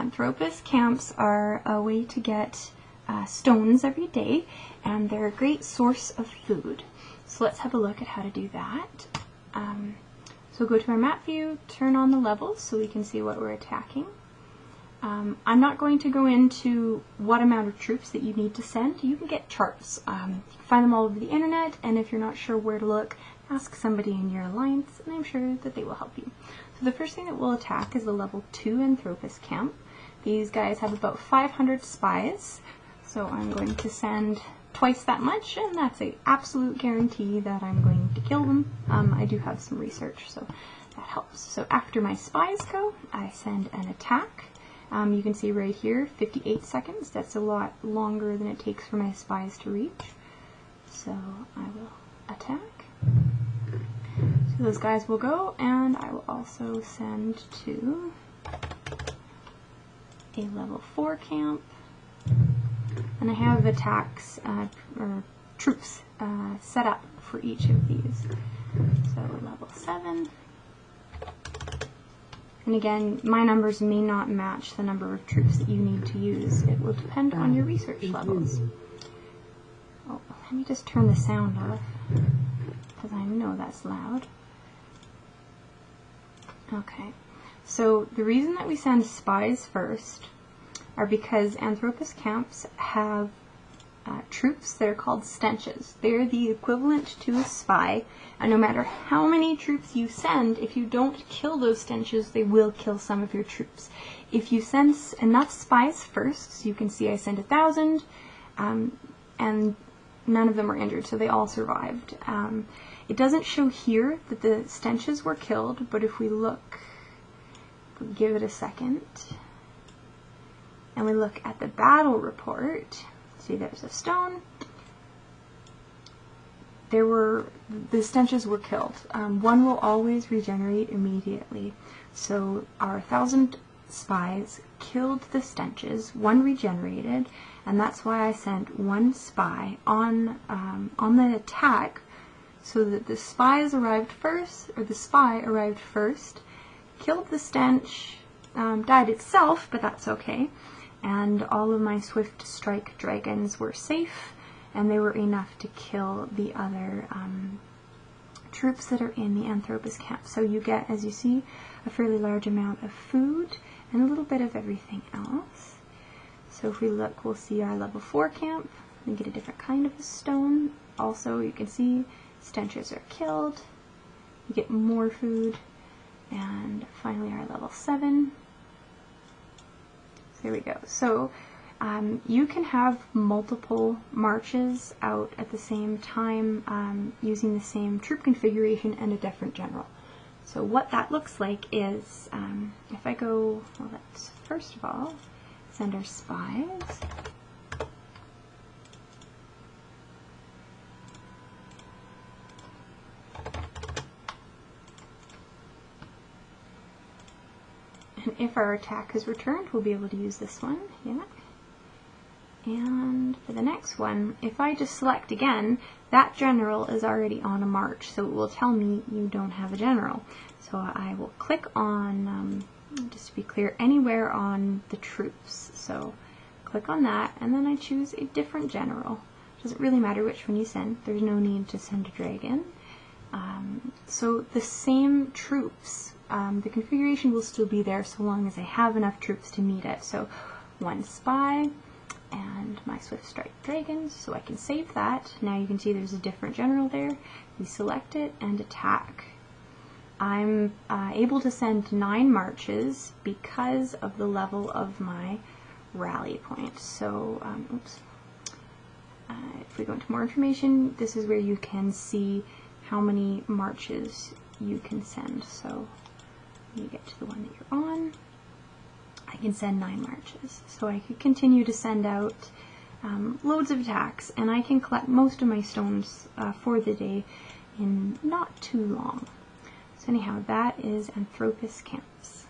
Anthropus camps are a way to get stones every day, and they're a great source of food. So let's have a look at how to do that. So go to our map view, turn on the levels so we can see what we're attacking. I'm not going to go into what amount of troops that you need to send. You can get charts. You can find them all over the internet, and if you're not sure where to look, ask somebody in your alliance, and I'm sure that they will help you. So the first thing that we'll attack is the level 2 Anthropus camp. These guys have about 500 spies, so I'm going to send twice that much, and that's an absolute guarantee that I'm going to kill them. I do have some research, so that helps. So after my spies go, I send an attack. You can see right here, 58 seconds. That's a lot longer than it takes for my spies to reach. So I will attack. So those guys will go, and I will also send to a level 4 camp. And I have attacks, or troops, set up for each of these. So level 7. And again, my numbers may not match the number of troops that you need to use. It will depend on your research levels. Oh, let me just turn the sound off, because I know that's loud. Okay, so the reason that we send spies first are because Anthropus camps have troops that are called stenches. They're the equivalent to a spy, and no matter how many troops you send, if you don't kill those stenches, they will kill some of your troops. If you send enough spies first, so you can see I sent 1,000, and none of them were injured, so they all survived. It doesn't show here that the stenches were killed, but if we look, give it a second, and we look at the battle report, see there's a stone, the stenches were killed. One will always regenerate immediately. So our 1,000 spies killed the stenches, one regenerated, and that's why I sent one spy on the attack, so that the spies arrived first, or the spy arrived first, killed the stench, died itself, but that's okay, and all of my swift strike dragons were safe, and they were enough to kill the other troops that are in the Anthropus camp. So you get, as you see, a fairly large amount of food and a little bit of everything else. So if we look, we'll see our level 4 camp. We get a different kind of a stone. Also, you can see stenches are killed. You get more food. And finally our level 7. So there we go. So you can have multiple marches out at the same time using the same troop configuration and a different general. So what that looks like is, if I go, well, let's first of all send our spies. And if our attack is returned, we'll be able to use this one. Yeah. And for the next one, if I just select again, that general is already on a march, so it will tell me you don't have a general. So I will click on, just to be clear, anywhere on the troops. So click on that, and then I choose a different general. It doesn't really matter which one you send. There's no need to send a dragon. So the same troops, the configuration will still be there so long as I have enough troops to meet it. So one spy, and my swift strike dragons, so I can save that. Now you can see there's a different general there. We select it and attack. I'm able to send 9 marches because of the level of my rally point. So, if we go into more information, this is where you can see how many marches you can send. So when you get to the one that you're on, I can send 9 marches. So I could continue to send out loads of attacks, and I can collect most of my stones for the day in not too long. So anyhow, that is Anthropus camps.